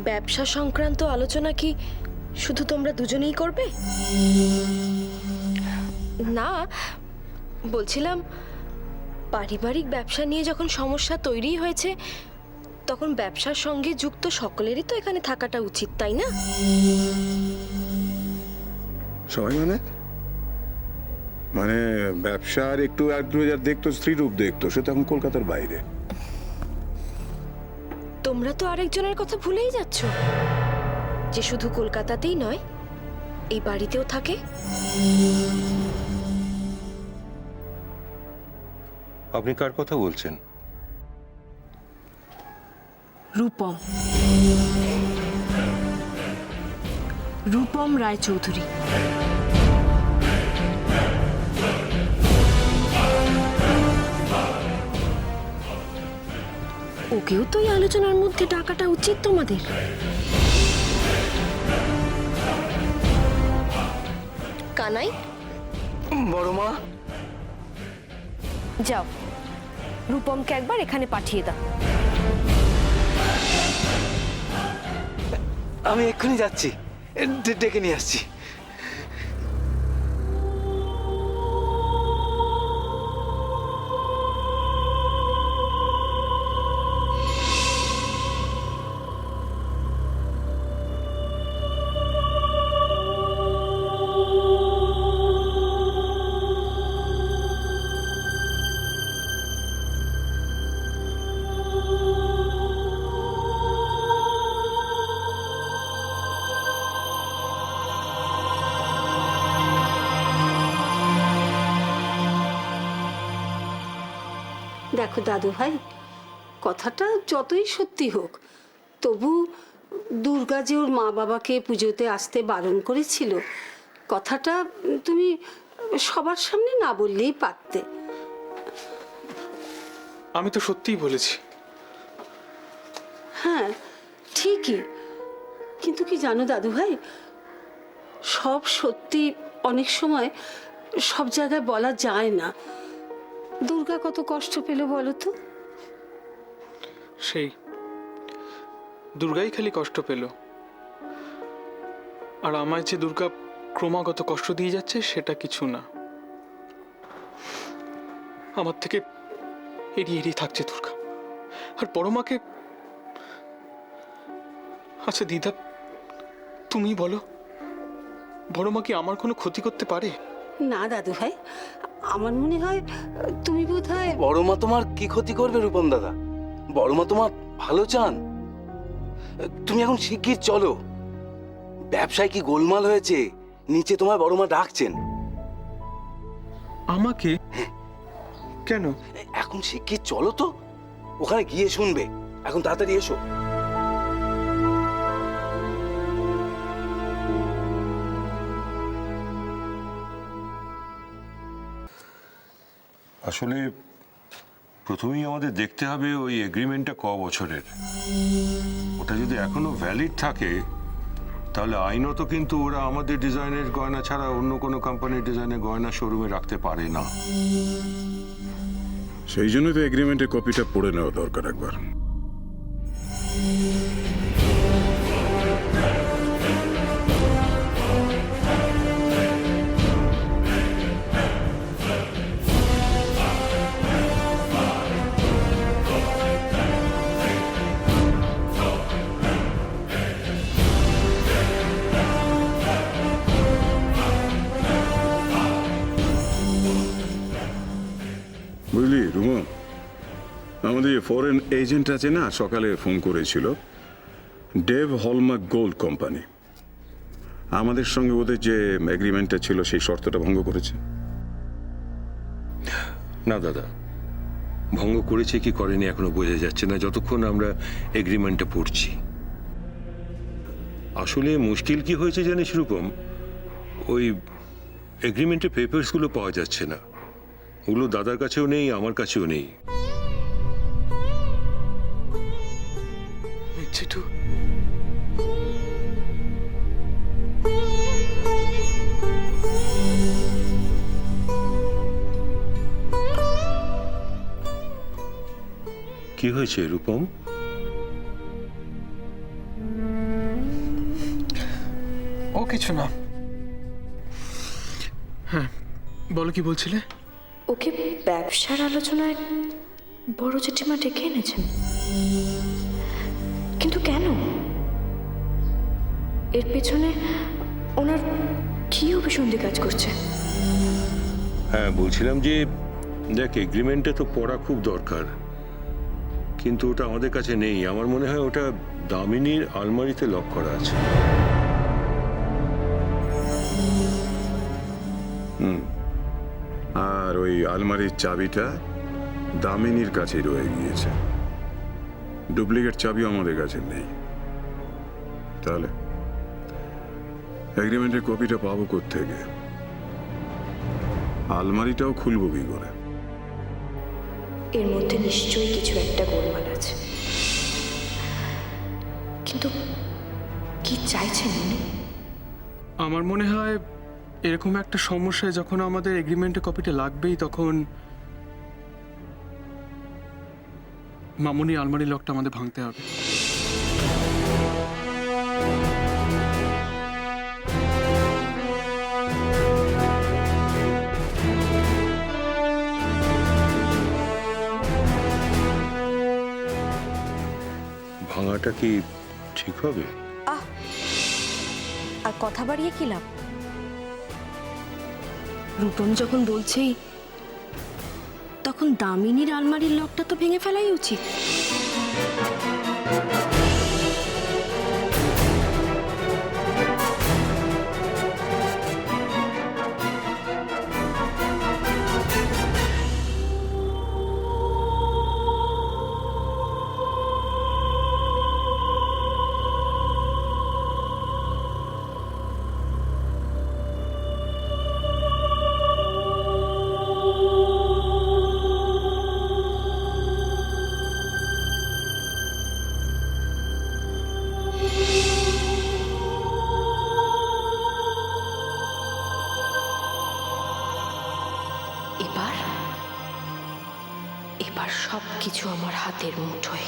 ব্যবসা সংক্রান্ত আলোচনা কি শুধু তোমরা দুজনেই করবে? না, বলছিলাম পারিবারিক ব্যবসা নিয়ে যখন সমস্যা তৈরি হয়েছে তখন ব্যবসার সঙ্গে যুক্ত সকলেরই তো এখানে থাকাটা উচিত, তাই না? সবাই মানে ব্যবসার একটু আগ্রহ যার দেখতো, স্ত্রীরূপ দেখতো, সে তখন কলকাতার বাইরে। তোমরা তো আরেকজনের কথা ভুলেই যাচ্ছ, যে শুধু কলকাতাতেই নয় এই বাড়িতেও থাকে। আপনি কার কথা বলছেন? রূপম, রূপম রায়চৌধুরী। ওকেও তো এই আলোচনার মধ্যে ডাকাটা উচিত তোমাদের। কানাই, বড় মা, যাও রূপমকে একবার এখানে পাঠিয়ে দাও। আমি এক্ষুনি যাচ্ছি, ডেকে নিয়ে আসছি। দেখো দাদু ভাই, কথাটা যতই সত্যি হোক, তবু দুর্গা যে ওর মা বাবাকে পুজোতে আসতে বারণ করেছিল, কথাটা তুমি সবার সামনে না বললেই পারতে। আমি তো সত্যিই বলেছি। হ্যাঁ ঠিকই, কিন্তু কি জানো দাদু ভাই, সব সত্যি অনেক সময় সব জায়গায় বলা যায় না। দুর্গা কত কষ্ট পেল বলো তো? সেই দুর্গাই খালি কষ্ট পেল, আর আমায় যে দুর্গা ক্রমাগত কষ্ট দিয়ে যাচ্ছে সেটা কিছু না। আমার থেকে এড়িয়ে এড়িয়ে থাকছে দুর্গা। আর বড়মাকে, আচ্ছা দিদা তুমি বলো, বড়মা কি আমার কোনো ক্ষতি করতে পারে? না দাদু ভাই, আমার মনে হয় তুমি বোধহয়। বড় মা তোমার কি ক্ষতি করবে রূপম দাদা? বড় মা তোমার ভালো চান। তুমি এখন শিগগির চলো, ব্যবসায় কি গোলমাল হয়েছে, নিচে তোমার বড় মা ডাকছেন। আমাকে? কেন? এখন শিগগির চলো তো, ওখানে গিয়ে শুনবে। এখন তাড়াতাড়ি এসো। আসলে প্রথমেই আমাদের দেখতে হবে ওই এগ্রিমেন্টটা ক বছরের। ওটা যদি এখনো ভ্যালিড থাকে তাহলে আইনত কিন্তু ওরা আমাদের ডিজাইনের গয়না ছাড়া অন্য কোনো কোম্পানির ডিজাইনের গয়না শোরুমে রাখতে পারে না। সেই জন্য তো এগ্রিমেন্টের কপিটা পড়ে নেওয়া দরকার একবার। বুঝলি রুমন, আমাদের ফরেন এজেন্ট আছে না, সকালে ফোন করেছিল, ডেভ হলমার্ক গোল্ড কোম্পানি। আমাদের সঙ্গে ওদের যে এগ্রিমেন্টটা ছিল সেই শর্তটা ভঙ্গ করেছে। না দাদা, ভঙ্গ করেছে কি করেনি এখনো বোঝা যাচ্ছে না যতক্ষণ আমরা এগ্রিমেন্টটা পড়ছি। আসলে মুশকিল কি হয়েছে জানিস রূপম, ওই এগ্রিমেন্টের পেপারসগুলো পাওয়া যাচ্ছে না। ওগুলো দাদার কাছেও নেই, আমার কাছেও নেই। চিঠু, কি হয়েছে রূপম? ও কিছু না। হ্যাঁ, বলো কি বলছিলে? ওকে ব্যবসার আলোচনায় বড় জেঠিমা ডেকে এনেছেন, কিন্তু কেন? এর পেছনে ওনার কি অভিসন্ধি কাজ করছে? হ্যাঁ, বলছিলাম যে দেখ, এগ্রিমেন্টটা তো পড়া খুব দরকার, কিন্তু ওটা আমাদের কাছে নেই। আমার মনে হয় ওটা দামিনীর আলমারিতে লক করা আছে। আর ওই আলমারির চাবিটা দামিনীর কাছে রয়ে গিয়েছে। ডুপ্লিকেট চাবিও আমাদের কাছে নেই। তাহলে এগ্রিমেন্টের কপিটা পাবো কোত্থেকে? আলমারিটাও খুলবো কি করে? এর মধ্যে নিশ্চয়ই কিছু একটা গোলমাল আছে, কিন্তু কি চাইছেন উনি? আমার মনে হয় এরকম একটা সমস্যায় যখন আমাদের এগ্রিমেন্টের কপিটা লাগবেই, তখন মামুনি আলমারি লকটা আমাদের ভাঙতে হবে। ভাঙাটা কি ঠিক হবে? আর কথা বাড়িয়ে কি লাভ? রূপম যখন বলছেই, তখন দামিনীর আলমারির লকটা তো ভেঙে ফেলাই উচিত। এবার এবার সবকিছু আমার হাতের মুঠোয়।